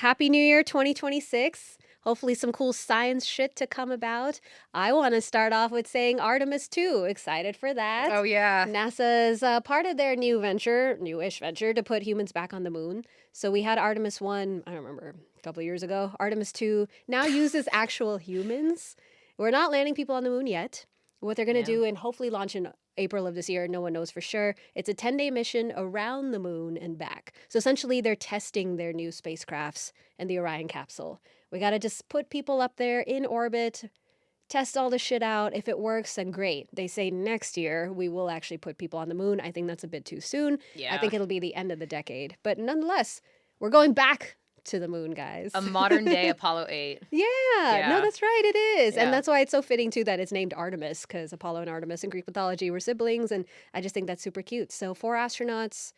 Happy New Year 2026. Hopefully some cool science shit to come about. I want to start off with saying Artemis II. Excited for that. Oh, yeah. NASA's part of their newish venture to put humans back on the moon. So we had Artemis 1, I don't remember, a couple of years ago. Artemis 2 now uses actual humans. We're not landing people on the moon yet. What they're going to do and hopefully launch in April of this year, no one knows for sure. It's a 10-day mission around the moon and back. So essentially they're testing their new spacecrafts and the Orion capsule. We got to just put people up there in orbit, test all the shit out. If it works, then great. They say next year we will actually put people on the moon. I think that's a bit too soon. Yeah. I think it'll be the end of the decade. But nonetheless, we're going back to the moon, guys. A modern day Apollo 8. Yeah, no, that's right, it is. Yeah. And that's why it's so fitting, too, that it's named Artemis, because Apollo and Artemis in Greek mythology were siblings, and I just think that's super cute. So 4 astronauts,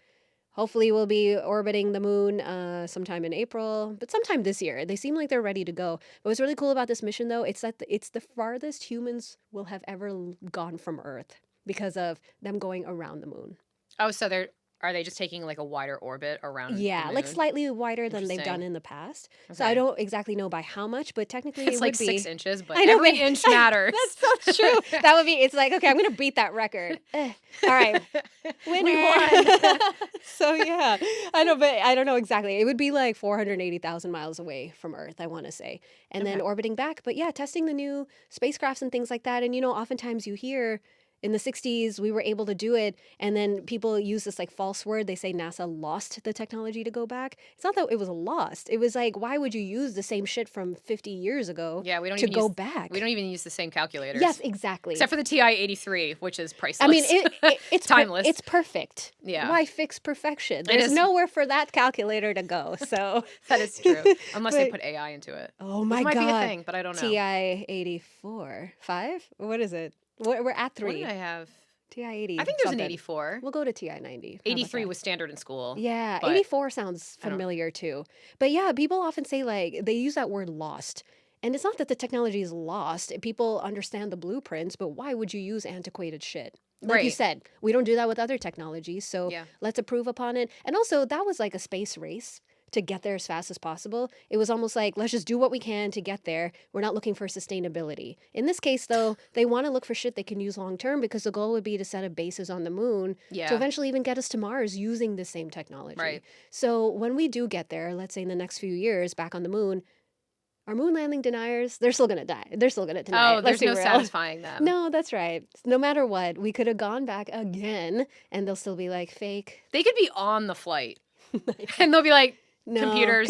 hopefully we'll be orbiting the moon sometime in April, but sometime this year. They seem like they're ready to go. But what's really cool about this mission, though, it's that it's the farthest humans will have ever gone from Earth because of them going around the moon. Oh, so are they just taking like a wider orbit around the moon? Like slightly wider than they've done in the past. Okay. So I don't exactly know by how much, but technically it's it like would be 6 inches, but every inch matters. That's so true. That would be, it's like, okay, I'm going to beat that record. All right. Winner. We won. So yeah, I know, but I don't know exactly. It would be like 480,000 miles away from Earth, I want to say. And then orbiting back. But yeah, testing the new spacecrafts and things like that. And, oftentimes you hear in the 60s, we were able to do it, and then people use this like false word. They say NASA lost the technology to go back. It's not that it was lost. It was like, why would you use the same shit from 50 years ago to go back? We don't even use the same calculators. Yes, exactly. Except for the TI-83, which is priceless. I mean, it's timeless. It's perfect. Yeah. Why fix perfection? There's nowhere for that calculator to go. So that is true. Unless they put AI into it. Oh my God. Which might be a thing, but I don't know. TI-84, 5? What is it? We're at 3. What did I have? TI-80. I think there's an 84. We'll go to TI-90. 83 was standard in school. Yeah, 84 sounds familiar too. But yeah, people often say like, they use that word lost. And it's not that the technology is lost. People understand the blueprints, but why would you use antiquated shit? Like you said, we don't do that with other technologies. So let's improve upon it. And also, that was like a space race to get there as fast as possible. It was almost like, let's just do what we can to get there. We're not looking for sustainability. In this case, though, they want to look for shit they can use long term, because the goal would be to set up bases on the moon to eventually even get us to Mars using the same technology. Right. So when we do get there, let's say in the next few years back on the moon, our moon landing deniers, they're still going to die. They're still going to deny it. There's no satisfying them. No, that's right. No matter what, we could have gone back again, and they'll still be like, fake. They could be on the flight, and they'll be like, computers.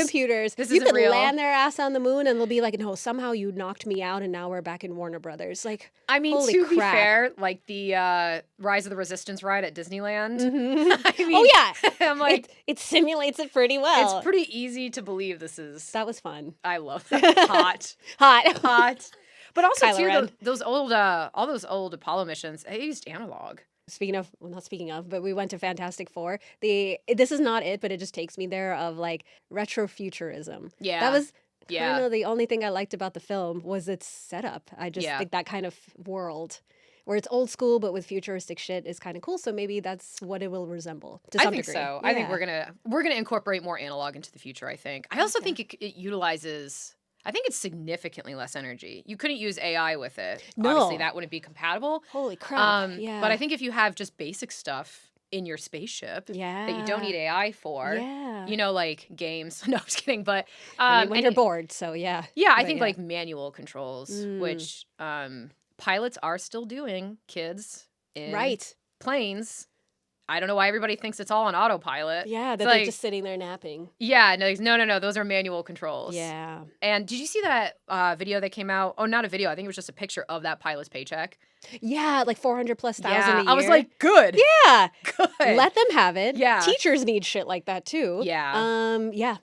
This isn't could real. land their ass on the moon, and they'll be like, no, somehow you knocked me out, and now we're back in Warner Brothers. Like, I mean, holy to be crap. fair, like the Rise of the Resistance ride at Disneyland. Mm-hmm. I mean, oh yeah, I'm like, it simulates it pretty well. It's pretty easy to believe this is. That was fun. I love that. Hot. But also Kylo too, those old, all those old Apollo missions, they used analog. Not speaking of, but we went to Fantastic Four. This is not it, but it just takes me there of like retrofuturism. Yeah. That was kind of the only thing I liked about the film was its setup. I just think that kind of world where it's old school but with futuristic shit is kind of cool. So maybe that's what it will resemble to some degree. So. Yeah. I think we're gonna incorporate more analog into the future. I think. I also think it utilizes. I think it's significantly less energy. You couldn't use AI with it. No. Obviously, that wouldn't be compatible. Holy crap. But I think if you have just basic stuff in your spaceship that you don't need AI for, like games. No, I'm just kidding. But when you're bored, so yeah. Yeah, I think like manual controls, which pilots are still doing, kids in planes. I don't know why everybody thinks it's all on autopilot. Yeah, that they're just sitting there napping. Yeah, no. Those are manual controls. Yeah. And did you see that video that came out? Oh, not a video. I think it was just a picture of that pilot's paycheck. Yeah, like 400,000+ a year. I was like, good. Yeah. Good. Let them have it. Yeah. Teachers need shit like that too. Yeah. Yeah.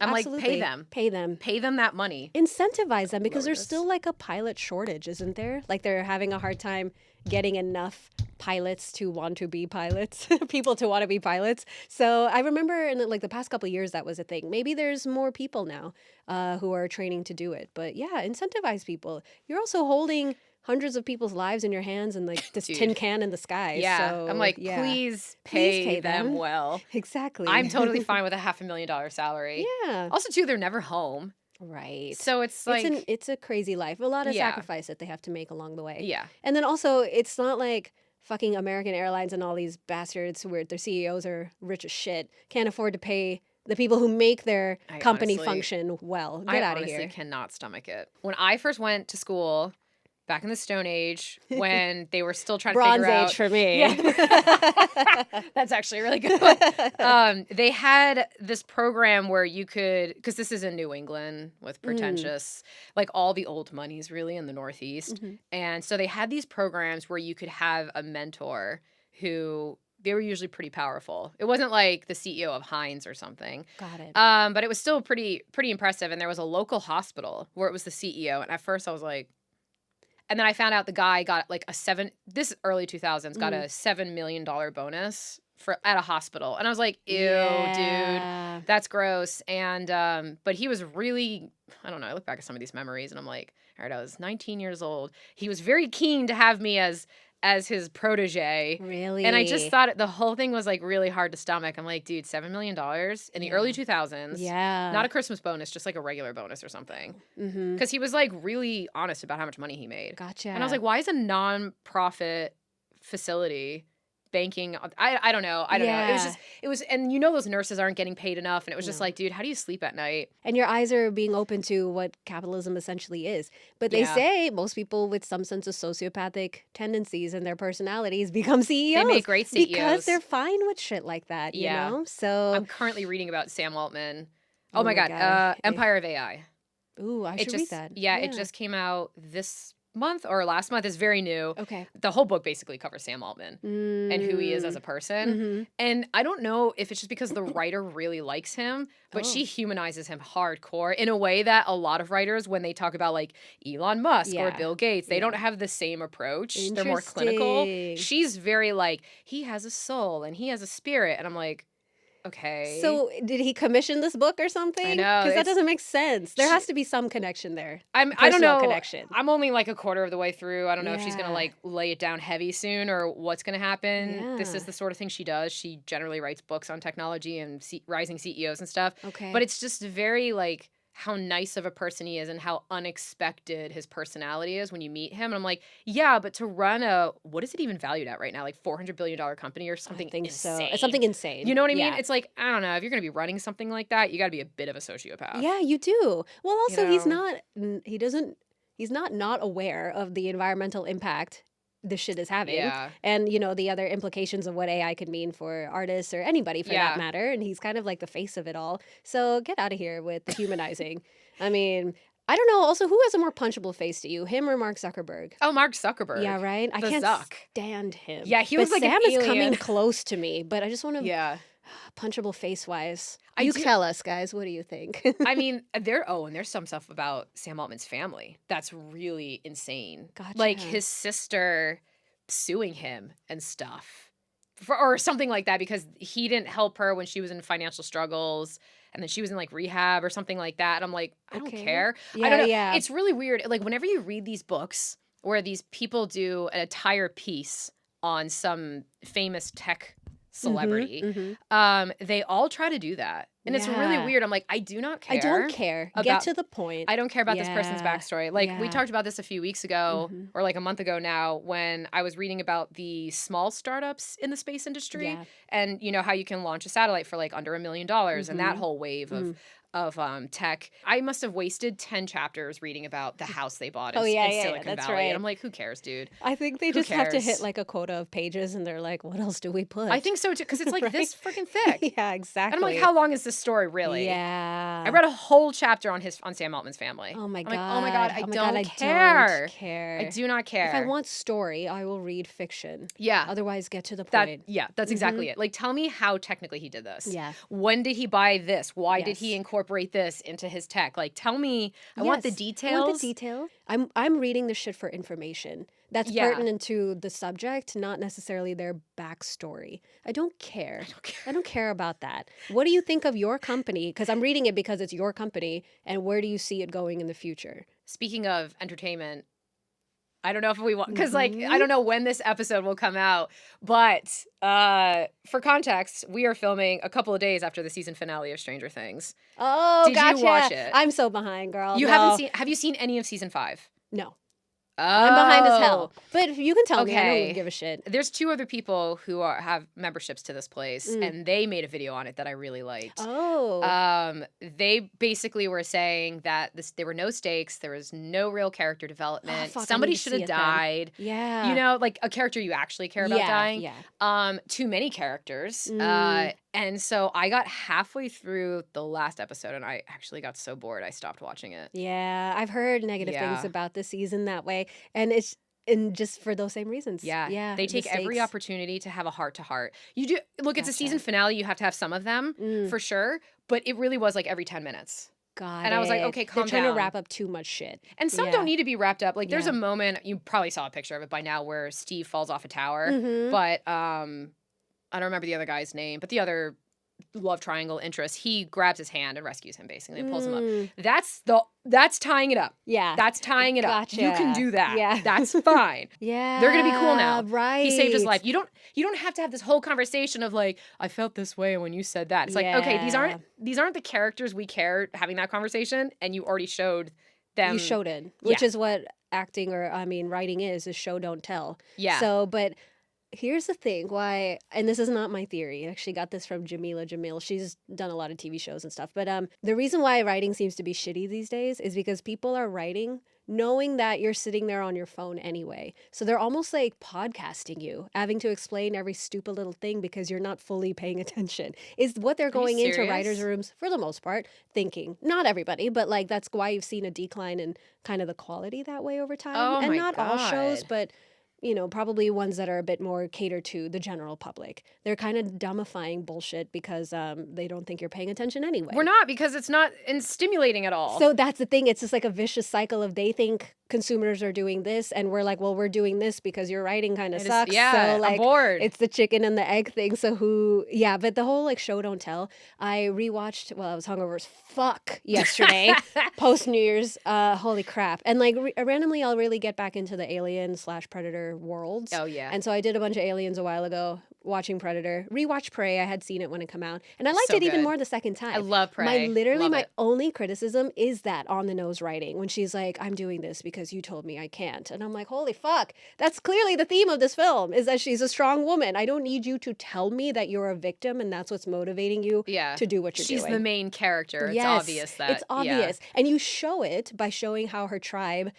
I'm absolutely. like, pay them. Pay them that money. Incentivize them, because there's still like a pilot shortage, isn't there? Like they're having a hard time getting enough pilots to want to be pilots, people to want to be pilots. So I remember in like the past couple of years that was a thing. Maybe there's more people now who are training to do it. But yeah, incentivize people. You're also holding hundreds of people's lives in your hands and like this tin can in the sky. Yeah. So, I'm like, yeah. please pay them them well. Exactly. I'm totally fine with a $500,000 salary. Yeah. Also, too, they're never home. Right. So it's like... it's a crazy life. A lot of sacrifice that they have to make along the way. Yeah. And then also, it's not like fucking American Airlines and all these bastards where their CEOs are rich as shit can't afford to pay the people who make their company function well. Get out of here. I honestly cannot stomach it. When I first went to school back in the Stone Age, when they were still trying to figure out... Bronze Age for me. Yeah. That's actually a really good one. They had this program where you could, because this is in New England with pretentious, like all the old money's really in the Northeast. And so they had these programs where you could have a mentor who... They were usually pretty powerful. It wasn't like the CEO of Heinz or something. Got it. But it was still pretty impressive. And there was a local hospital where it was the CEO. And at first I was like... And then I found out the guy got like this early 2000s, got a $7 million bonus at a hospital. And I was like, ew, dude, that's gross. And, but he was really, I don't know, I look back at some of these memories and I'm like, all right, I was 19 years old. He was very keen to have me as his protege. Really? And I just thought the whole thing was like really hard to stomach. I'm like, dude, $7 million in the early 2000s. Yeah. Not a Christmas bonus, just like a regular bonus or something. Because he was like really honest about how much money he made. Gotcha. And I was like, why is a non-profit facility banking? I don't know. I don't know. It was, and you know those nurses aren't getting paid enough. And it was just like, dude, how do you sleep at night? And your eyes are being open to what capitalism essentially is. But they say most people with some sense of sociopathic tendencies in their personalities become CEOs. They make great CEOs. Because they're fine with shit like that, you know? So I'm currently reading about Sam Altman. Oh my God. Empire of AI. Ooh, I should read that. Yeah, it just came out this month or last month. Is very new. Okay. The whole book basically covers Sam Altman and who he is as a person. And I don't know if it's just because the writer really likes him, but she humanizes him hardcore in a way that a lot of writers, when they talk about like Elon Musk or Bill Gates, they don't have the same approach. They're more clinical. She's very like, he has a soul and he has a spirit. And I'm like, okay. So did he commission this book or something? I know. Because that doesn't make sense. There has to be some connection there. I don't know. Connection. I'm only like a quarter of the way through. I don't know if she's going to like lay it down heavy soon or what's going to happen. Yeah. This is the sort of thing she does. She generally writes books on technology and rising CEOs and stuff. Okay. But it's just very like how nice of a person he is and how unexpected his personality is when you meet him. And I'm like, yeah, but to run what is it even valued at right now? Like $400 billion company or something insane. So. It's something insane. You know what I mean? It's like, I don't know. If you're going to be running something like that, you got to be a bit of a sociopath. Yeah, you do. Well, also, You know? he's not aware of the environmental impact this shit is having. Yeah. And, you know, the other implications of what AI could mean for artists or anybody for that matter. And he's kind of like the face of it all. So get out of here with the humanizing. I mean, I don't know. Also, who has a more punchable face to you, him or Mark Zuckerberg? Oh, Mark Zuckerberg. Yeah, right? I can't stand him. Yeah, he was like Sam an alien. is coming close to me, but I just want to... Yeah. Punchable face-wise. You tell us, guys. What do you think? I mean, and there's some stuff about Sam Altman's family that's really insane. Gotcha. Like his sister suing him and stuff. Or something like that because he didn't help her when she was in financial struggles and then she was in like rehab or something like that. And I'm like, I don't care. Yeah, I don't know. Yeah. It's really weird. Like whenever you read these books where these people do an entire piece on some famous tech celebrity, they all try to do that. And it's really weird. I'm like, I do not care. I don't care. Get to the point. I don't care about this person's backstory. Like we talked about this a few weeks ago or like a month ago now when I was reading about the small startups in the space industry and you know how you can launch a satellite for like under $1 million and that whole wave of tech. I must have wasted 10 chapters reading about the house they bought in Silicon that's Valley. right. And I'm like, who cares, dude? I think they just have to hit like a quota of pages and they're like, what else do we put? I think so too, because it's like this freaking thick. Yeah, exactly. And I'm like, how long is this story really? Yeah. I read a whole chapter on Sam Altman's family. Oh my God. I'm like, oh my God, I don't care. I do not care. If I want story, I will read fiction. Yeah. Otherwise, get to the point. That's exactly it. Like, tell me how technically he did this. Yeah. When did he buy this? Why did he incorporate this into his tech? Like, tell me. I want the details. I want the detail. I'm reading this shit for information. That's pertinent to the subject, not necessarily their backstory. I don't care. I don't care about that. What do you think of your company? Because I'm reading it because it's your company, and where do you see it going in the future? Speaking of entertainment, I don't know if we want, because like, I Mhm. don't know when this episode will come out, but for context, we are filming a couple of days after the season finale of Stranger Things. Oh, Did you watch gotcha. it? I'm so behind, girl. You haven't seen, have you seen any of season 5? No. Oh. I'm behind as hell. But if you can tell me, I don't Okay. give a shit. There's 2 other people who have memberships to this place, Mm. and they made a video on it that I really liked. Oh. They basically were saying that there were no stakes, there was no real character development. Fuck, I Somebody need to should see have it then. died. Yeah. You know, like a character you actually care about dying. Yeah. Too many characters. Mm. And so I got halfway through the last episode and I actually got so bored I stopped watching it. Yeah. I've heard negative things Yeah. about the season that way. And just for those same reasons. Yeah. Yeah. They the take every stakes. opportunity to have a heart to heart. You do look, it's a season Gotcha. finale, you have to have some of them Mm. for sure, but it really was like every 10 minutes. Got And I was like, it. okay, They're calm trying to down. wrap up too much shit. And some Yeah. don't need to be wrapped up. Like there's Yeah. a moment, you probably saw a picture of it by now, where Steve falls off a tower. Mhm. But I don't remember the other guy's name, but the other love triangle interest, he grabs his hand and rescues him basically and pulls him up. Mm. That's tying it up. Yeah. That's tying it up. You can Gotcha. do that. Yeah. That's fine. Yeah. They're gonna be cool now. Right. He saved his life. You don't have to have this whole conversation of like, I felt this way when you said that. It's like, okay, these Yeah. aren't the characters we care having that conversation, and you already showed them. You showed it, which is what acting or writing is show don't tell. Yeah. So, but here's the thing why, and this is not my theory. I actually got this from Jamila Jamil. She's done a lot of TV shows and stuff. But the reason why writing seems to be shitty these days is because people are writing knowing that you're sitting there on your phone anyway. So they're almost like podcasting you, having to explain every stupid little thing because you're not fully paying attention. Is what they're going into serious? writers' rooms for the most part thinking. Not everybody, but like that's why you've seen a decline in kind of the quality that way over time. Oh and my not all shows, God. but you know, probably ones that are a bit more catered to the general public. They're kind of dumbifying bullshit because they don't think you're paying attention anyway. We're not, because it's not stimulating at all. So that's the thing. It's just like a vicious cycle of they think consumers are doing this and we're like, well, we're doing this because your writing kind of sucks. Yeah, so like I'm bored. it's the chicken and the egg thing. So but the whole like show don't tell. I rewatched, well, I was hungover as fuck yesterday, post New Year's. Holy crap. And like randomly I'll really get back into the alien / predator worlds. Oh yeah. And so I did a bunch of aliens a while ago, watching Predator, rewatched Prey. I had seen it when it came out. And I liked So it even good. more the second time. I love Prey. Love My it. only criticism is that on the nose writing when she's like, I'm doing this because you told me I can't. And I'm like, holy fuck. That's clearly the theme of this film is that she's a strong woman. I don't need you to tell me that you're a victim and that's what's motivating you Yeah. to do what you're She's doing. the main character. It's Yes, obvious that it's obvious. And you show it by showing how her tribe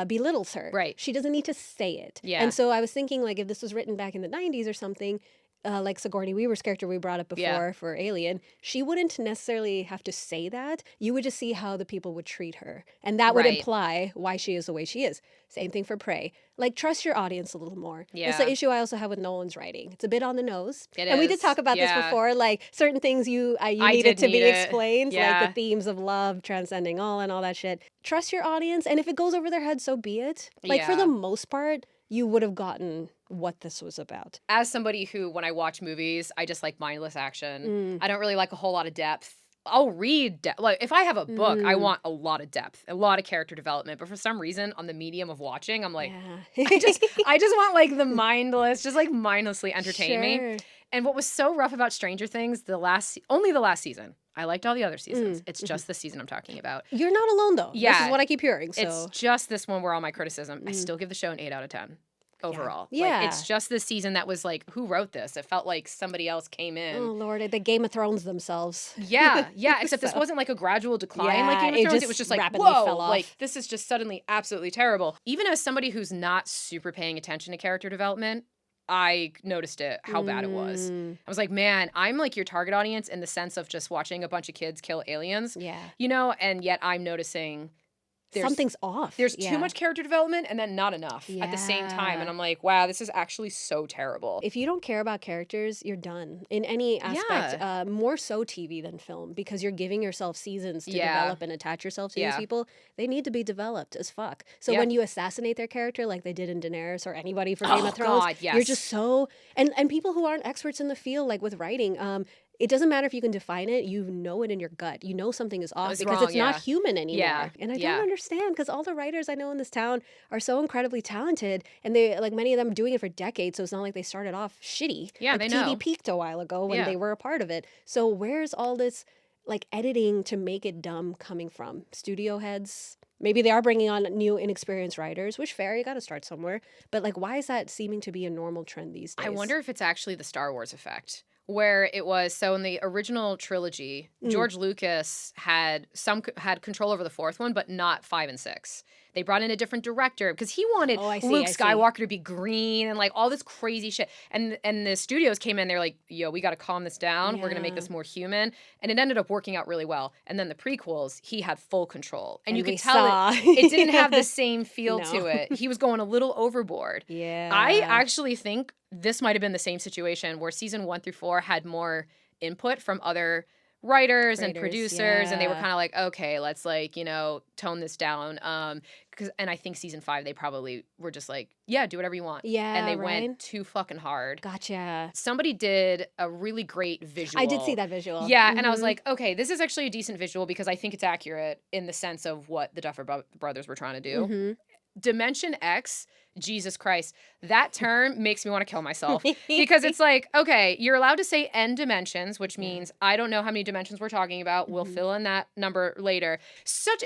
belittles her. Right. She doesn't need to say it. Yeah. And so I was thinking, like, if this was written back in the 90s or something, like Sigourney Weaver's character we brought up before Yeah. for Alien, she wouldn't necessarily have to say that. You would just see how the people would treat her. And that would Right. imply why she is the way she is. Same thing for Prey. Like, trust your audience a little more. It's Yeah. the issue I also have with Nolan's writing. It's a bit on the nose. It and we did is. talk about this Yeah. before, like certain things you I needed did to be need it. explained, like Yeah. the themes of love, transcending all, and all that shit. Trust your audience, and if it goes over their head, so be it. Like, for Yeah. the most part, you would have gotten what this was about. As somebody who, when I watch movies, I just like mindless action. Mm. I don't really like a whole lot of depth. I'll read, like, if I have a book, I Mm. want a lot of depth, a lot of character development. But for some reason, on the medium of watching, I'm like, Yeah. I just want like the mindless, just like mindlessly entertain me. Sure. And what was so rough about Stranger Things, only the last season. I liked all the other seasons. It's just the season I'm talking about. You're not alone, though. This Yeah. is what I keep hearing. So. It's just this one where all my criticism, I still give the show an 8 out of 10 overall. Yeah. Like, it's just this season that was like, who wrote this? It felt like somebody else came in. Oh, Lord. The Game of Thrones themselves. Yeah, except this So- wasn't like a gradual decline like Yeah, Game of it Thrones. just It was just like, rapidly whoa, fell off. like this is just suddenly absolutely terrible. Even as somebody who's not super paying attention to character development, I noticed it, how bad it was. Mm. I was like, man, I'm like your target audience in the sense of just watching a bunch of kids kill aliens, Yeah. you know, and yet I'm noticing Something's off. there's Yeah. too much character development and then not enough at the same time. Yeah. And I'm like, wow, this is actually so terrible. If you don't care about characters, you're done in any aspect. More so TV than film because you're giving yourself seasons to Yeah. develop and attach yourself to these Yeah. people. They need to be developed as fuck. So Yeah. when you assassinate their character like they did in Daenerys or anybody for Game Oh, of Thrones, God, you're yes. just so and people who aren't experts in the field like with writing, it doesn't matter if you can define it, you know it in your gut. You know something is off was because wrong, it's not yeah. human anymore. Yeah, And I yeah. don't understand because all the writers I know in this town are so incredibly talented and they like many of them doing it for decades, so it's not like they started off shitty. Yeah, Like they TV know. peaked a while ago when Yeah. they were a part of it. So where's all this like editing to make it dumb coming from? Studio heads? Maybe they are bringing on new inexperienced writers, which fair, you got to start somewhere. But like, why is that seeming to be a normal trend these days? I wonder if it's actually the Star Wars effect, where it was so in the original trilogy, George Lucas had control over the fourth one, but not 5 and 6. They brought in a different director because he wanted Oh, I see, Luke I see. Skywalker to be green and like all this crazy shit. And the studios came in, they're like, yo, we got to calm this down. We're gonna make this more human. And it ended up working out really well. And then the prequels, he had full control, and you we could tell saw. it didn't have the same feel No. to it. He was going a little overboard. Yeah. I actually think this might have been the same situation where season 1 through 4 had more input from other writers and producers, and they were yeah. kind of like, okay, let's like, tone this down. And I think season 5 they probably were just like, yeah, do whatever you want. Yeah, And they right? went too fucking hard. Gotcha. Somebody did a really great visual. I did see that visual. Yeah, and I was like, okay, this is actually a decent visual because I think it's accurate in the sense of what the Duffer Brothers were trying to do. Dimension X, Jesus Christ, that term makes me want to kill myself because it's like, okay, you're allowed to say n dimensions, which means I don't know how many dimensions we're talking about. We'll fill in that number later.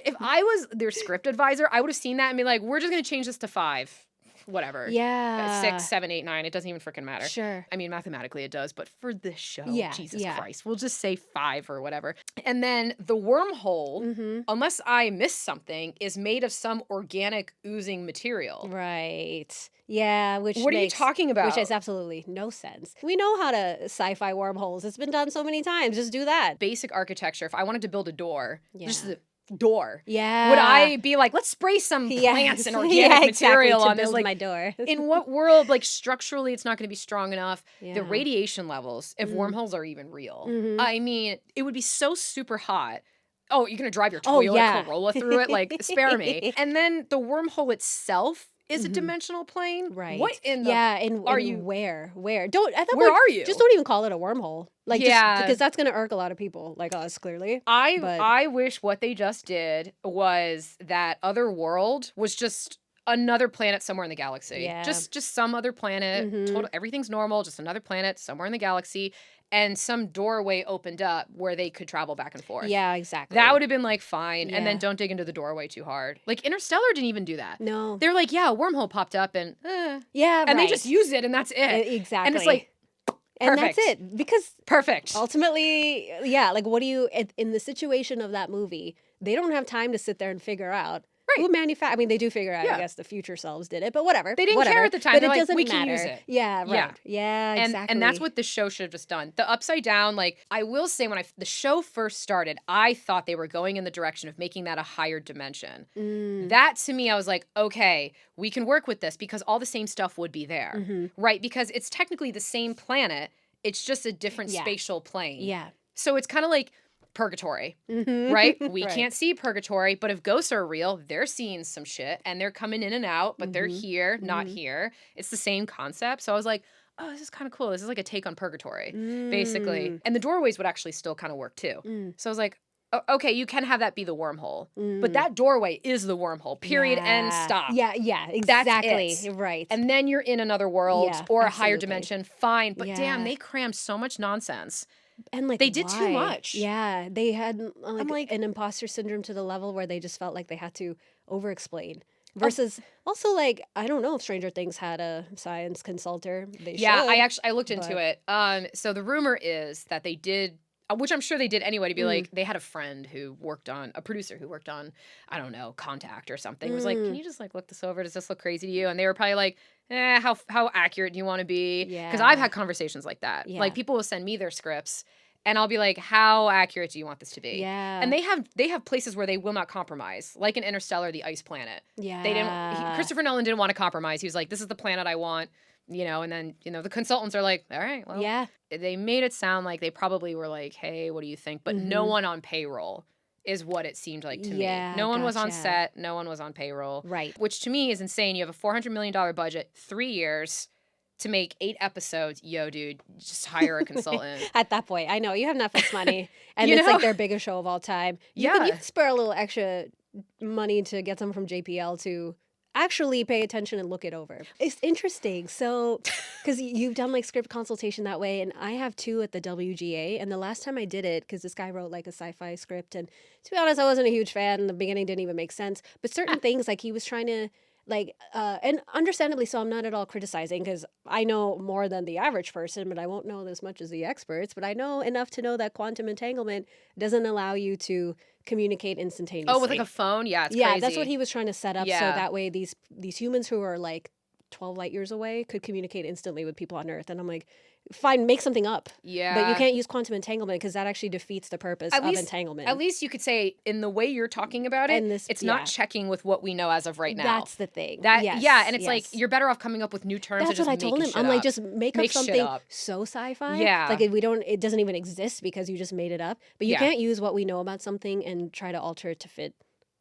If I was their script advisor, I would have seen that and be like, we're just going to change this to 5. Whatever. Yeah. 6, 7, 8, 9. It doesn't even freaking matter. Sure. I mean, mathematically it does, but for this show, Yeah, Jesus yeah. Christ, we'll just say 5 or whatever. And then the wormhole, unless I missed something, is made of some organic oozing material. Right. Yeah, which What are you talking about? Which makes absolutely no sense. We know how to sci-fi wormholes. It's been done so many times. Just do that. Basic architecture. If I wanted to build a door, just Yeah. a door. Yeah. Would I be like, let's spray some plants and organic yeah, material exactly, to on this? build Like, my door. in what world, like structurally, it's not going to be strong enough? Yeah. The radiation levels, if wormholes are even real, I mean, it would be so super hot. Oh, you're going to drive your Toyota Corolla through it? Like, spare me. And then the wormhole itself is a dimensional plane. Right. What in the and are and you? where? Don't at that Where point, are you? Just don't even call it a wormhole. Like Yeah. because that's gonna irk a lot of people like us, clearly. But- I wish what they just did was that other world was just another planet somewhere in the galaxy. Yeah. Just some other planet. Total everything's normal, just another planet somewhere in the galaxy. And some doorway opened up where they could travel back and forth. Yeah, exactly. That would have been like fine. And then Yeah. don't dig into the doorway too hard. Like Interstellar didn't even do that. No. They're like, yeah, a wormhole popped up and Yeah, and they right. just use it and that's it. Exactly. And it's like, and that's perfect. it. Because perfect. ultimately, yeah, like what do you in the situation of that movie, they don't have time to sit there and figure out Right. who manufactured. I mean, they do figure out. Yeah. I guess the future selves did it, but whatever. They didn't whatever. care at the time. But They're it like, doesn't we matter. can use it. Yeah, right. Yeah. Yeah, exactly. And that's what the show should have just done. The upside down, like I will say, when the show first started, I thought they were going in the direction of making that a higher dimension. That to me, I was like, okay, we can work with this because all the same stuff would be there, right? Because it's technically the same planet. It's just a different spatial plane. Yeah. So it's kind of like purgatory, right? We Right. can't see purgatory, but if ghosts are real, they're seeing some shit and they're coming in and out, but they're here, not here. It's the same concept. So I was like, oh, this is kind of cool. This is like a take on purgatory, basically. And the doorways would actually still kind of work too. So I was like, okay, you can have that be the wormhole, but that doorway is the wormhole, period, end, stop. Yeah, exactly. That's it. Right. And then you're in another world Yeah, or a higher absolutely. dimension, fine. But damn, Yeah. they crammed so much nonsense. And like They did too why? much. Yeah, they had like- an imposter syndrome to the level where they just felt like they had to over-explain. Versus also like I don't know if Stranger Things had a science consultant. They Yeah, should. I looked into it. So the rumor is that they did, which I'm sure they did anyway, to be like, they had a friend who worked on, a producer who worked on, I don't know, Contact or something. Was like, can you just like look this over? Does this look crazy to you? And they were probably like, how accurate do you want to be? Because I've Yeah. had conversations like that. Yeah. Like people will send me their scripts and I'll be like, how accurate do you want this to be? Yeah. And they have places where they will not compromise, like in Interstellar, the ice planet. Yeah. They didn't. Christopher Nolan didn't want to compromise. He was like, "This is the planet I want," And then the consultants are like, "All right, well." Yeah. They made it sound like they probably were like, "Hey, what do you think?" But no one on payroll is what it seemed like to Yeah, me. No one was on gotcha. set. No one was on payroll. Right. Which to me is insane. You have a $400 million budget, 3 years. to make 8 episodes, yo, dude, just hire a consultant. At that point, I know you have Netflix money, and You it's know? like their biggest show of all time. You Yeah. can spare a little extra money to get someone from JPL to actually pay attention and look it over. It's interesting. So, because you've done like script consultation that way, and I have too at the WGA. And the last time I did it, because this guy wrote like a sci-fi script, and to be honest, I wasn't a huge fan. In the beginning, didn't even make sense. But certain things, like he was trying to like, and understandably so, I'm not at all criticizing because I know more than the average person, but I won't know as much as the experts. But I know enough to know that quantum entanglement doesn't allow you to communicate instantaneously. Oh, with like a phone? Yeah, it's Yeah, crazy. that's what he was trying to set up. So Yeah. that way these humans who are like 12 light years away could communicate instantly with people on Earth. And I'm like, fine, make something up. Yeah. But you can't use quantum entanglement because that actually defeats the purpose of entanglement. At least you could say, in the way you're talking about it, And this- it's yeah. not checking with what we know as of right now. That's the thing. Yeah, and it's like, yes. you're better off coming up with new terms. That's or what I just told him. making I'm shit like, up. just make up Make shit something up. so sci-fi. Yeah. Like it doesn't even exist because you just made it up. But you Yeah. can't use what we know about something and try to alter it to fit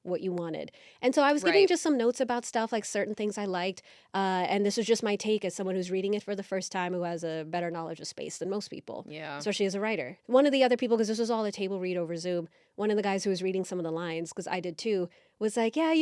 what you wanted. And so I was giving Right. just some notes about stuff, like certain things I liked. And this was just my take as someone who's reading it for the first time who has a better knowledge of space than most people. Yeah. Especially as a writer. One of the other people, because this was all a table read over Zoom, one of the guys who was reading some of the lines, because I did too, was like, yeah,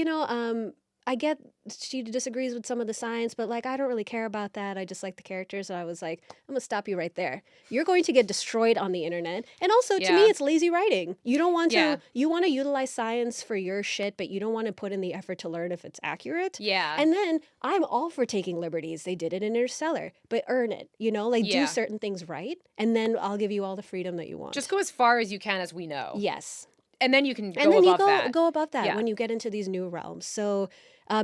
I get she disagrees with some of the science, but like I don't really care about that. I just like the characters. And I was like, I'm gonna stop you right there. You're going to get destroyed on the internet. And also to me, Yeah. it's lazy writing. You don't want Yeah. to you want to utilize science for your shit, but you don't want to put in the effort to learn if it's accurate. Yeah. And then I'm all for taking liberties. They did it in Interstellar, but earn it, like Yeah. do certain things right, and then I'll give you all the freedom that you want. Just go as far as you can as we know. Yes. And then you can go And then above you that. go above that Yeah. when you get into these new realms. So,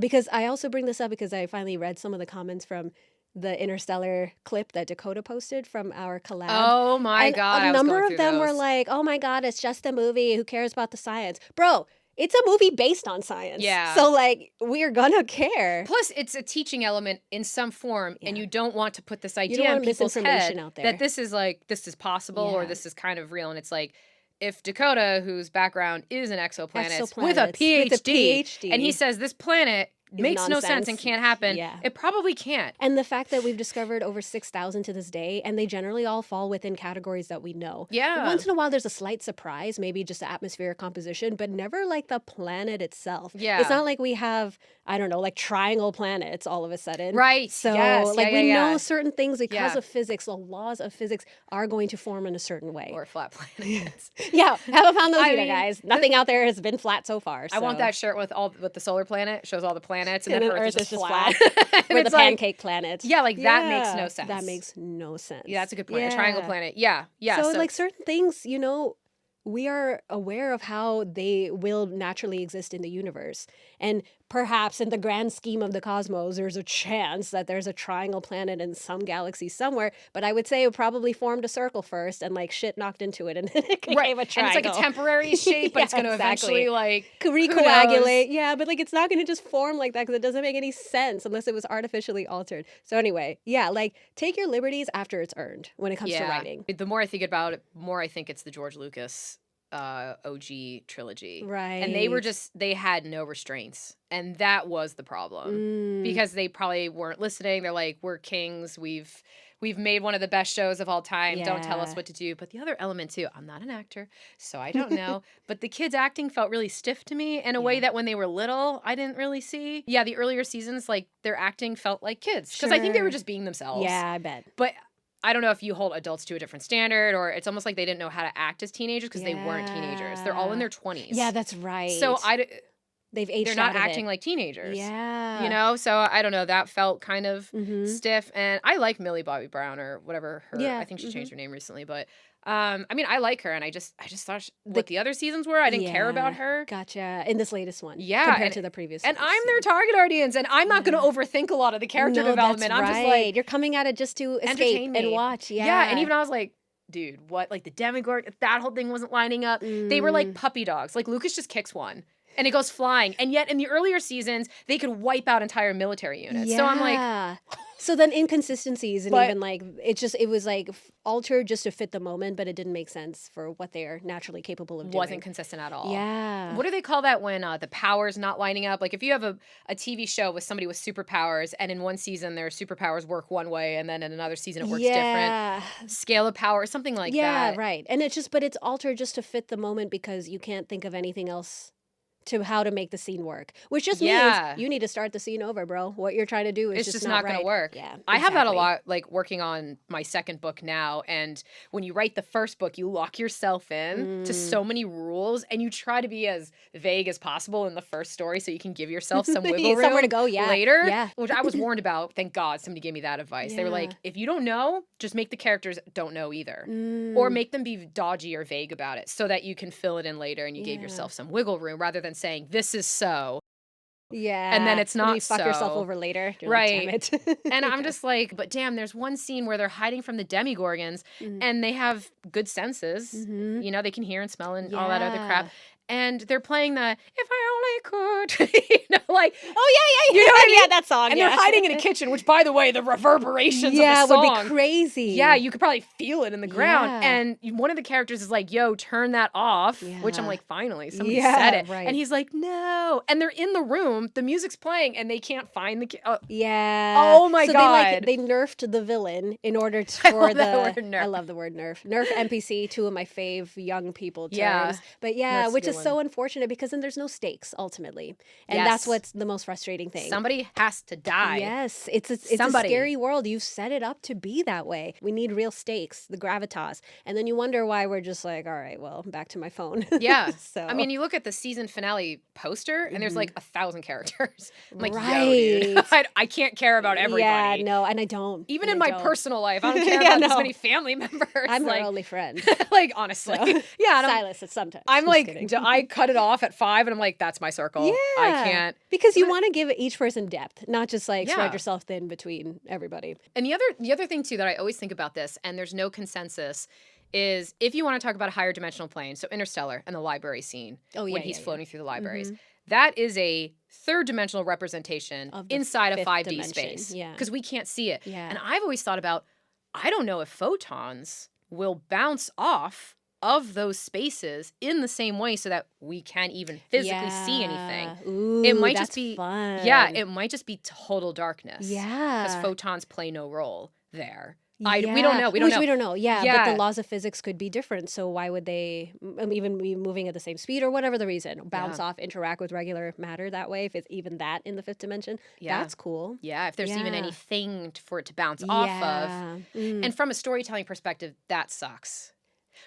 because I also bring this up because I finally read some of the comments from the Interstellar clip that Dakota posted from our collab. Oh my And God. I a was number going of through them were those. like, "Oh my God, it's just a movie. Who cares about the science, bro? It's a movie based on science. Yeah. So like, we're gonna care." Plus, it's a teaching element in some form, and Yeah. you don't want to put this don't idea want in people's misinformation head out there. that this is possible or Yeah. this is kind of real. And it's like, if Dakota, whose background is an exoplanet with a Exoplanets, PhD, with a PhD. and he says this planet makes no sense and nonsense. can't happen, Yeah. it probably can't. And the fact that we've discovered over 6,000 to this day, and they generally all fall within categories that we know. Yeah. Once in a while, there's a slight surprise, maybe just the atmospheric composition, but never like the planet itself. Yeah. It's not like we have, I don't know, like triangle planets all of a sudden. Right. So, Yes. like, Yeah, we yeah, know yeah. certain things because Yeah. of physics, the laws of physics are going to form in a certain way. Or flat planets. Yeah, haven't found those I either, mean, guys. Nothing out there has been flat so far. I want so. that shirt with the solar planet, shows all the planets, and, And then then Earth is just flat. We're And the it's like, pancake planet. yeah, like that makes no sense. That makes no sense. yeah, that's a good point. A triangle Yeah. planet. Yeah. Yeah. So, like certain things, we are aware of how they will naturally exist in the universe. And perhaps in the grand scheme of the cosmos, there's a chance that there's a triangle planet in some galaxy somewhere. But I would say it probably formed a circle first and like shit knocked into it and then it became a and triangle. it's like a temporary shape, but Yeah, it's going to exactly. eventually like Recoagulate. Yeah, but like it's not going to just form like that because it doesn't make any sense unless it was artificially altered. So anyway, yeah, like take your liberties after it's earned when it comes to writing. The more I think about it, more I think it's the George Lucas OG trilogy. Right. And they had no restraints. And that was the problem. Because they probably weren't listening. They're like, we're kings. We've made one of the best shows of all time. Don't tell us Yeah. what to do. But the other element too, I'm not an actor, so I don't know. But the kids acting felt really stiff to me in a way that when they were little, I didn't really see. Yeah, the earlier seasons, like their acting felt like kids. Because I think they were Sure. just being themselves. Yeah, I bet. But I don't know if you hold adults to a different standard or it's almost like they didn't know how to act as teenagers because they weren't teenagers. They're all in their 20s. Yeah, that's right. So they've aged they're not out of acting it. like teenagers. Yeah. So I don't know. That felt kind of Mhm. stiff. And I like Millie Bobby Brown or whatever her. Yeah, I think she changed her name recently. But I mean, I like her. And I just thought The- what the other seasons were, I didn't care about Yeah, her. Gotcha. In this latest one. Yeah, Compared and- to the previous And ones, I'm their yeah. target audience. And I'm not going to overthink a lot of the character No, development. That's I'm right. just like, You're coming at it just to escape entertain and me. watch. Yeah. And even I was like, dude, what? Like the Demogorgon, that whole thing wasn't lining up. They were like puppy dogs. Like Lucas just kicks one and it goes flying. And yet in the earlier seasons, they could wipe out entire military units. So I'm like, Yeah. So then inconsistencies and But- even like it was like altered just to fit the moment, but it didn't make sense for what they're naturally capable of doing. Wasn't consistent at all. Yeah. What do they call that when the powers not lining up? Like if you have a TV show with somebody with superpowers, and in one season their superpowers work one way, and then in another season it works different. Scale of power, something like that. Yeah, right. And but it's altered just to fit the moment because you can't think of anything else to how to make the scene work, which just means you need to start the scene over, bro. What you're trying to do is it's just not right. gonna work. Yeah, I have that a lot, like working on my second book now, and when you write the first book, you lock yourself in to so many rules, and you try to be as vague as possible in the first story so you can give yourself some wiggle room somewhere to go. later. Yeah, which I was warned about. Thank God somebody gave me that advice. They were like, if you don't know, just make the characters don't know either, or make them be dodgy or vague about it so that you can fill it in later, and you gave yourself some wiggle room rather than saying this is so. Yeah. And then it's not you fuck so. yourself over later. You're right. Like, damn it. And I'm just like, but damn, there's one scene where they're hiding from the demigorgons and they have good senses. You know, they can hear and smell and all that other crap. And they're playing the "If I Only Could," you know, like, oh yeah, you know what I mean? Yeah, that song. And they're hiding in a kitchen, which, by the way, the reverberations of the song would be crazy. Yeah, you could probably feel it in the ground. And one of the characters is like, "Yo, turn that off," which I'm like, finally, somebody said it. Right. And he's like, "No," and they're in the room, the music's playing, and they can't find the. Oh my so God. They nerfed the villain in order for that word, nerf. I love the word nerf. Nerf NPC, two of my fave young people terms. Yeah. But That's a which good is one. so unfortunate because then there's no stakes ultimately. And that's what's the most frustrating thing. Somebody has to die. Yes, it's a scary world. You've set it up to be that way. We need real stakes, the gravitas. And then you wonder why we're just like, all right, well, back to my phone. Yeah. So I mean, you look at the season finale poster and there's like 1,000 characters. I'm like, right. yo, dude, I can't care about everybody. Yeah, no, and I don't. Even and in I my don't. personal life, I don't care about this many family members. I'm like, her only friend. like, honestly. So. Yeah. And Silas, it's sometimes. I'm Just like, kidding. I cut it off at 5 and I'm like, that's my circle. Yeah. I can't. Because you want to give each person depth, not just like Yeah. spread yourself thin between everybody. And the other thing too that I always think about this, and there's no consensus, is if you want to talk about a higher dimensional plane, so Interstellar and the library scene, when he's floating through the libraries, that is a third dimensional representation Of the inside a fifth 5D dimension. space. Yeah. Because we can't see it. Yeah. And I've always thought about, I don't know if photons will bounce off of those spaces in the same way so that we can't even physically see anything. Ooh, It might that's just be fun. Yeah, it might just be total darkness. Yeah. Because photons play no role there. Yeah. We don't know. We don't know. Yeah, Yeah. but the laws of physics could be different. So why would they even be moving at the same speed or whatever the reason? Bounce off, interact with regular matter that way, if it's even that in the fifth dimension. Yeah. That's cool. Yeah, if there's even Yeah. anything for it to bounce off of. Mm. And from a storytelling perspective, that sucks.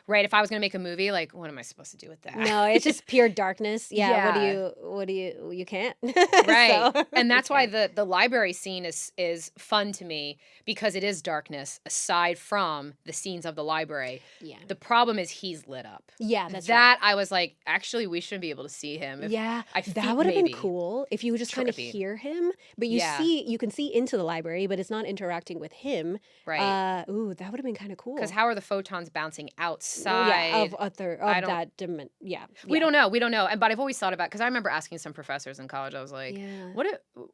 Right? If I was going to make a movie, like, what am I supposed to do with that? No, it's just pure darkness. Yeah. Yeah. What do you can't. Right. So, And that's you why can't. the library scene is fun to me, because it is darkness aside from the scenes of the library. Yeah. The problem is he's lit up. Yeah, that's that I was like, actually, we shouldn't be able to see him. right. If Yeah. I That think would have been maybe. cool if you just kind of Trippy. hear him, but you Yeah. you can see into the library, but it's not interacting with him. Right. Ooh, that would have been kind of cool. Because how are the photons bouncing outside? Yeah, of I don't- that dimension. Yeah. We don't know. We don't know. But I've always thought about, because I remember asking some professors in college, I was like, Yeah.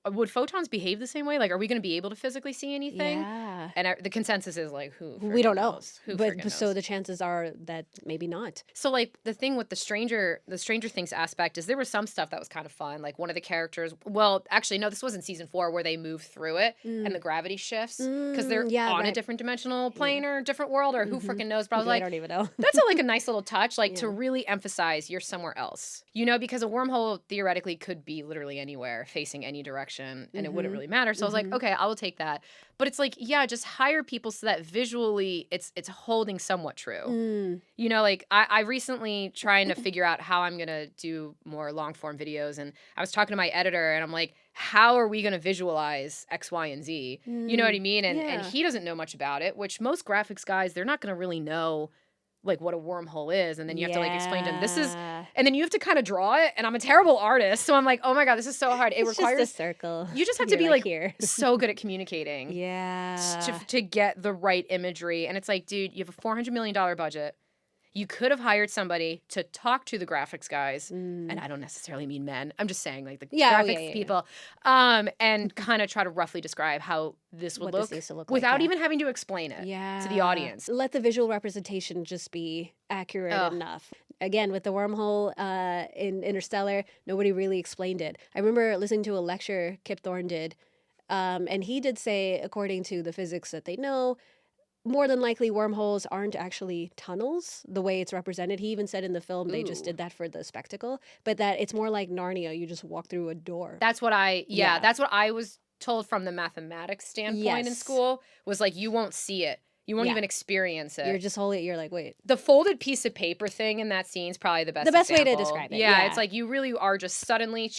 would photons behave the same way? Like, are we going to be able to physically see anything? Yeah. And the consensus is like, who? We don't friggin' know. knows? Who But friggin' so knows? the chances are that maybe not. So like the thing with the Stranger Things aspect is there was some stuff that was kind of fun. Like one of the characters, well, actually no, this was in season 4 where they move through it and the gravity shifts because they're yeah, on a right. different dimensional plane or different world or who freaking knows. But I was I like, don't even know. that's like a nice little touch, like to really emphasize you're somewhere else. You know, because a wormhole theoretically could be literally anywhere, facing any direction, and it wouldn't really matter. So I was like, okay, I will take that. But it's like, yeah, just hire people so that visually it's holding somewhat true. You know, like I recently trying to figure out how I'm gonna do more long form videos, and I was talking to my editor, and I'm like, how are we gonna visualize X, Y, and Z? You know what I mean? And Yeah. he doesn't know much about it, which most graphics guys, they're not gonna really know like what a wormhole is, and then you have to like explain to them this is, Yeah. and then you have to kind of draw it, and I'm a terrible artist, so I'm like, oh my god, this is so hard. It It's requires just a circle. you just have to You're be like here. so good at communicating Yeah. to get the right imagery. And it's like, dude, you have a $400 million budget. You could have hired somebody to talk to the graphics guys, and I don't necessarily mean men. I'm just saying like the graphics people, and kind of try to roughly describe how this would look needs to look without like, even having to explain it to the audience. Let the visual representation just be accurate enough. Again, with the wormhole in Interstellar, nobody really explained it. I remember listening to a lecture Kip Thorne did, and he did say, according to the physics that they know, more than likely wormholes aren't actually tunnels the way it's represented. He even said in the film they just did that for the spectacle, but that it's more like Narnia. You just walk through a door. That's what that's what I was told from the mathematics standpoint in school, was like, you won't see it. You won't even experience it. You're just holding it. You're like, wait. The folded piece of paper thing in that scene is probably the best way to describe it. Yeah, it's like you really are just suddenly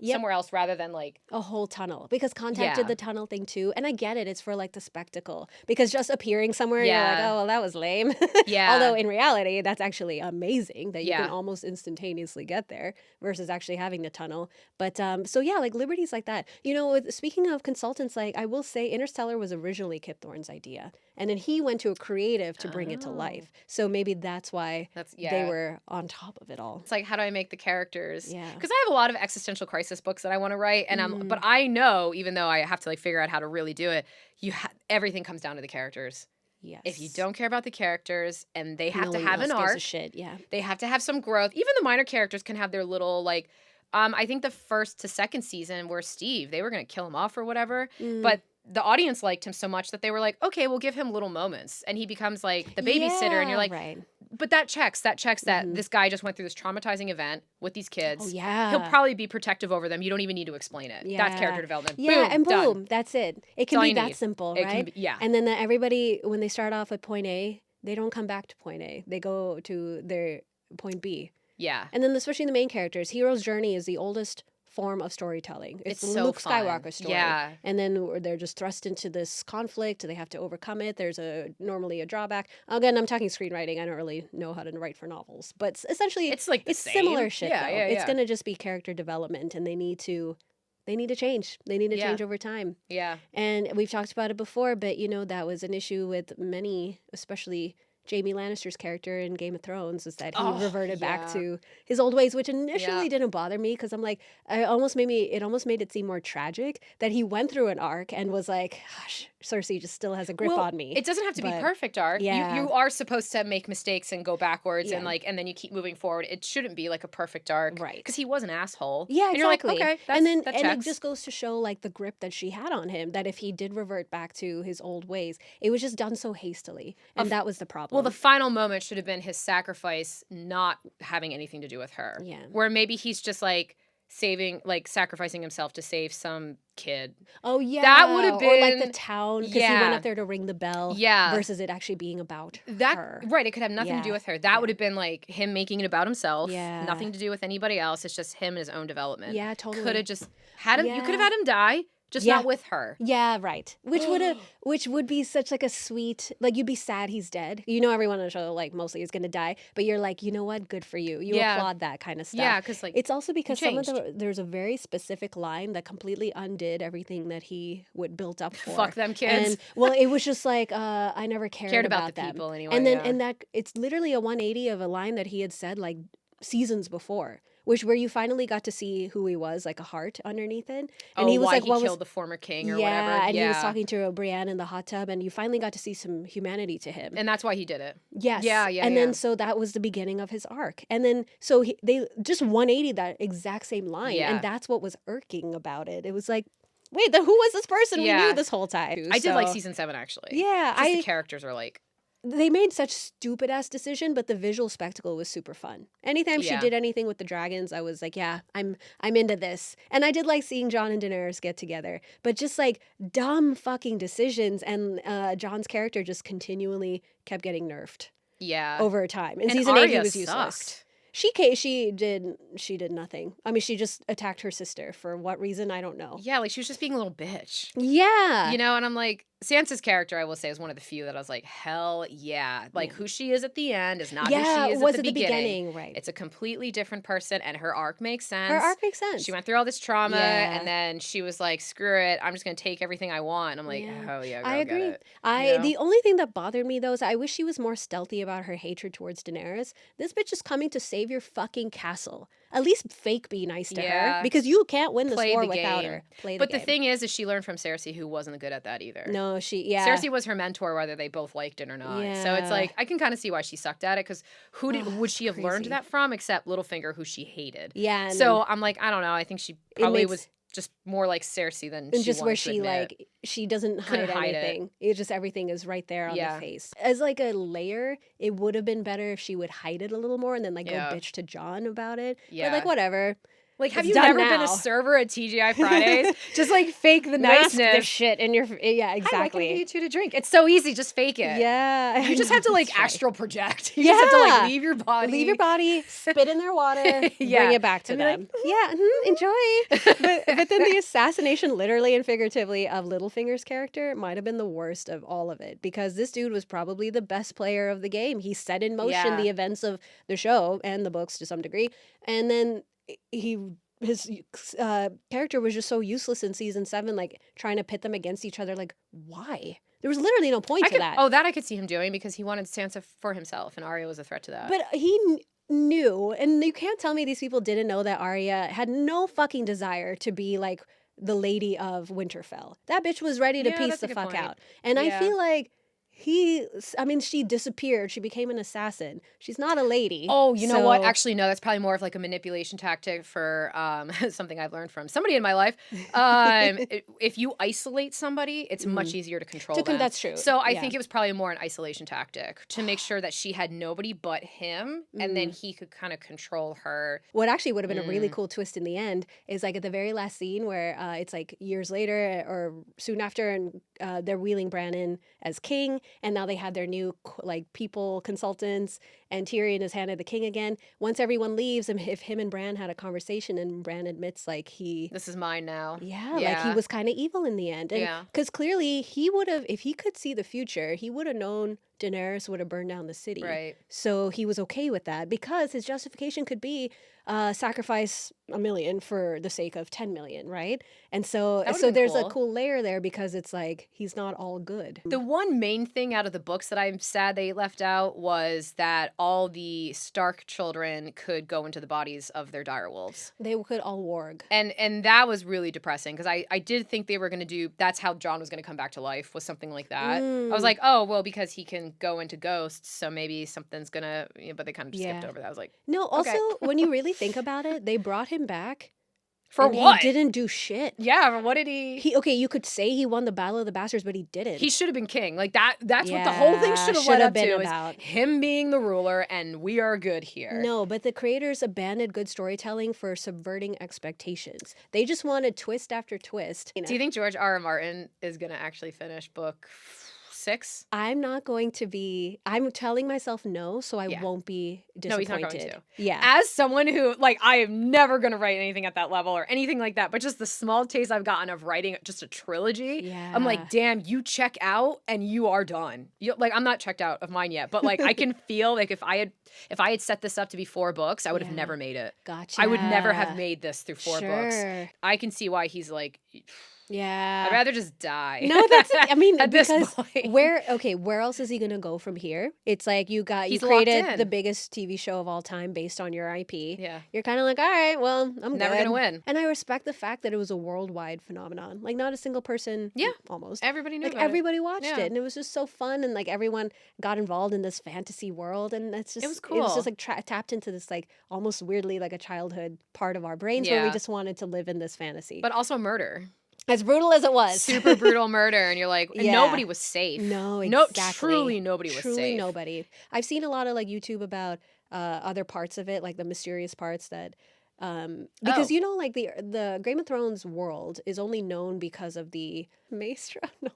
somewhere else rather than like a whole tunnel. Because Contact did the tunnel thing too. And I get it. It's for like the spectacle. Because just appearing somewhere, you're like, oh, well, that was lame. Although in reality, that's actually amazing that you can almost instantaneously get there versus actually having the tunnel. But so yeah, like liberties like that. You know, speaking of consultants, like I will say Interstellar was originally Kip Thorne's idea. And then he went to a creative to bring it to life. So maybe that's why they were on top of it all. It's like, how do I make the characters? Yeah. Because I have a lot of existential crisis books that I want to write, and but I know, even though I have to like figure out how to really do it, everything comes down to the characters. Yes. If you don't care about the characters and they have to have an arc, they have to have some growth. Even the minor characters can have their little like. I think the first to second season were Steve. They were going to kill him off or whatever, but the audience liked him so much that they were like, okay, we'll give him little moments. And he becomes like the babysitter. And you're like, but that checks that this guy just went through this traumatizing event with these kids. Oh, yeah. He'll probably be protective over them. You don't even need to explain it. Yeah. That's character development. Yeah, boom, boom, that's it. It can be that simple, right? And then everybody, when they start off at point A, they don't come back to point A. They go to their point B. Yeah. And then especially the main characters, hero's journey is the oldest form of storytelling. It's so Luke fun. Skywalker's story. Yeah. And then they're just thrust into this conflict. They have to overcome it. There's normally a drawback. Again, I'm talking screenwriting. I don't really know how to write for novels. But essentially, it's like it's similar shit, though. It's going to just be character development, and they need to change. They need to change over time. Yeah. And we've talked about it before, but, you know, that was an issue with many, especially Jaime Lannister's character in Game of Thrones, is that he reverted back to his old ways, which initially didn't bother me because I'm like, it almost made it seem more tragic that he went through an arc and was like, gosh, Cersei just still has a grip on me. It doesn't have to be perfect arc. Yeah. You are supposed to make mistakes and go backwards and then you keep moving forward. It shouldn't be like a perfect arc. Right. Because he was an asshole. Yeah, and exactly. You're like, okay, that and it just goes to show like the grip that she had on him, that if he did revert back to his old ways, it was just done so hastily. And that was the problem. Well, the final moment should have been his sacrifice not having anything to do with her. Yeah. Where maybe he's just like sacrificing himself to save some kid. Oh, yeah. That would have been... Or like the town, because he went up there to ring the bell. Yeah. Versus it actually being about her. Right, it could have nothing to do with her. That would have been like him making it about himself. Yeah. Nothing to do with anybody else. It's just him and his own development. Yeah, totally. Could have just had him... You could have had him die. Just not with her. Yeah, right. Which would be such like a sweet, like you'd be sad he's dead. You know, everyone on the show like mostly is gonna die, but you're like, you know what? Good for you. You applaud that kind of stuff. Yeah, because like it's also because there's a very specific line that completely undid everything that he would built up for. Fuck them kids. And well, it was just like I never cared about the them. people anyway. And then and that it's literally a 180 of a line that he had said like seasons before. Where you finally got to see who he was, like a heart underneath it. And he was why like, he killed the former king or whatever. And he was talking to Brienne in the hot tub, and you finally got to see some humanity to him. And that's why he did it. Yes. Yeah. And then so that was the beginning of his arc. And then so they just 180 that exact same line. Yeah. And that's what was irking about it. It was like, wait, who was this person we knew this whole time? I did like season 7, actually. Yeah. The characters are like... They made such stupid ass decision, but the visual spectacle was super fun. Anytime she did anything with the dragons, I was like, yeah, I'm into this. And I did like seeing Jon and Daenerys get together, but just like dumb fucking decisions, and Jon's character just continually kept getting nerfed. Yeah. Over time. In and season Arya 8, he was useless. Sucked. She did nothing. I mean, she just attacked her sister for what reason, I don't know. Yeah, like she was just being a little bitch. Yeah. You know, and I'm like, Sansa's character, I will say, is one of the few that I was like, hell yeah. Like, who she is at the end is not who Yeah, she is was at the at the beginning. beginning, right. It's a completely different person, and her arc makes sense. Her arc makes sense. She went through all this trauma, Yeah. and then she was like, screw it, I'm just going to take everything I want. And I'm like, Yeah. oh, yeah, girl, I agree. get it. The only thing that bothered me, though, is I wish she was more stealthy about her hatred towards Daenerys. This bitch is coming to save your fucking castle. At least fake be nice to her, because you can't win this war without her. But the thing is she learned from Cersei, who wasn't good at that either. No, Cersei was her mentor, whether they both liked it or not. Yeah. So it's like, I can kind of see why she sucked at it, because would she have learned crazy. that from, except Littlefinger, who she hated. Yeah. So I'm like, I don't know. I think she probably was just more like Cersei than and she just wanted where to she admit. like she doesn't Couldn't hide anything. It's just everything is right there on the face. As like a layer, it would have been better if she would hide it a little more and then like go bitch to Jon about it. Yeah. But like whatever. Like, have It's you done never been now. a server at TGI Fridays? Just like fake the Mask niceness. the shit in your Hi, exactly. I can give you two to drink. It's so easy. Just fake it. Yeah. You just have to like That's right. astral project. You just have to like leave your body. Leave your body, spit in their water, Yeah. bring it back to And be them. Enjoy. But then the assassination, literally and figuratively, of Littlefinger's character might have been the worst of all of it, because this dude was probably the best player of the game. He set in motion the events of the show and the books to some degree, and then his character was just so useless in season 7, like trying to pit them against each other. Like, why? There was literally no point to that. Oh, that I could see him doing, because he wanted Sansa for himself, and Arya was a threat to that. But he knew, and you can't tell me these people didn't know that Arya had no fucking desire to be like the Lady of Winterfell. That bitch was ready to piece the fuck out. And I feel like she disappeared. She became an assassin. She's not a lady. Oh, you know what? Actually, no, that's probably more of like a manipulation tactic for something I've learned from somebody in my life. If you isolate somebody, it's much easier to control them. That's true. So I think it was probably more an isolation tactic to make sure that she had nobody but him, and then he could kind of control her. What actually would have been a really cool twist in the end is like at the very last scene where it's like years later or soon after, and they're wheeling Bran in as king, and now they have their new like people consultants, and Tyrion is handed the king again. Once everyone leaves, and if him and Bran had a conversation, and Bran admits like this is mine now. Yeah, like he was kind of evil in the end, and because clearly he would have, if he could see the future, he would have known Daenerys would have burned down the city. Right. So he was okay with that, because his justification could be sacrifice 1 million for the sake of 10 million, right? And so there's a cool layer there, because it's like he's not all good. The one main thing out of the books that I'm sad they left out was that all the Stark children could go into the bodies of their direwolves. They could all warg. And that was really depressing, because I did think they were going to do, that's how Jon was going to come back to life, was something like that. I was like, oh, well, because he can go into ghosts, so maybe something's going to, but they kind of just skipped over that. I was like, no, also, when you really think about it, they brought him back. For what? He didn't do shit. Yeah, what did he... Okay, you could say he won the Battle of the Bastards, but he didn't. He should have been king. Like, that's what the whole thing should have led up to, about. Is him being the ruler, and we are good here. No, but the creators abandoned good storytelling for subverting expectations. They just wanted twist after twist. Do you think George R. R. Martin is going to actually finish book 6? I'm not going to be. I'm telling myself no, so I won't be disappointed. No, he's not going to. Yeah. As someone who, like, I am never going to write anything at that level or anything like that, but just the small taste I've gotten of writing just a trilogy, I'm like, damn, you check out and you are done. Like, I'm not checked out of mine yet, but like, I can feel like if I had set this up to be 4 books, I would have never made it. Gotcha. I would never have made this through 4 books. I can see why he's like... Yeah. I'd rather just die. No, that's it. I mean, at because this point. where else is he gonna go from here? It's like you created the biggest TV show of all time based on your IP. Yeah. You're kind of like, all right, well, I'm never gonna win. And I respect the fact that it was a worldwide phenomenon. Like not a single person. Yeah. Almost. Everybody knew. Like everybody watched it, and it was just so fun, and like everyone got involved in this fantasy world, and that's just it was cool. It was just like tapped into this like almost weirdly like a childhood part of our brains where we just wanted to live in this fantasy. But also murder. As brutal as it was. Super brutal murder. And you're like, nobody was safe. No, exactly. No, truly nobody was safe. Truly nobody. I've seen a lot of like YouTube about other parts of it, like the mysterious parts that... because you know, like the Game of Thrones world is only known because of the Maestra. No.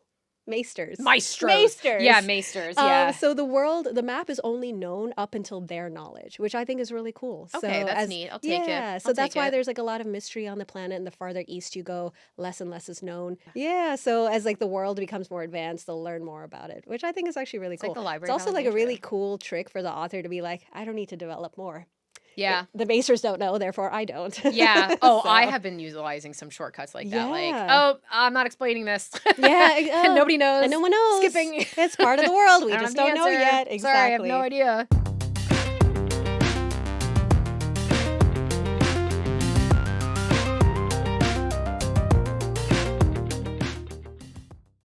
Maesters. Maestros. Maesters. Yeah, maesters. Yeah. So the map is only known up until their knowledge, which I think is really cool. Okay, So that's neat. I'll take it. yeah, so I'll that's take why it. there's like a lot of mystery on the planet, and the farther east you go, less and less is known. Yeah, so as like the world becomes more advanced, they'll learn more about it, which I think is actually really It's cool. like the Library It's of also like a really Alexandria. cool trick for the author to be like, I don't need to develop more. Yeah. The Maesters don't know, therefore I don't. Yeah. Oh, I So, have been utilizing some shortcuts like that. Like, yeah. oh, I'm not explaining this. Yeah, And nobody knows. and no one knows. Skipping. It's part of the world. We I don't just have the don't know answer. yet. Sorry, I have Exactly. no idea.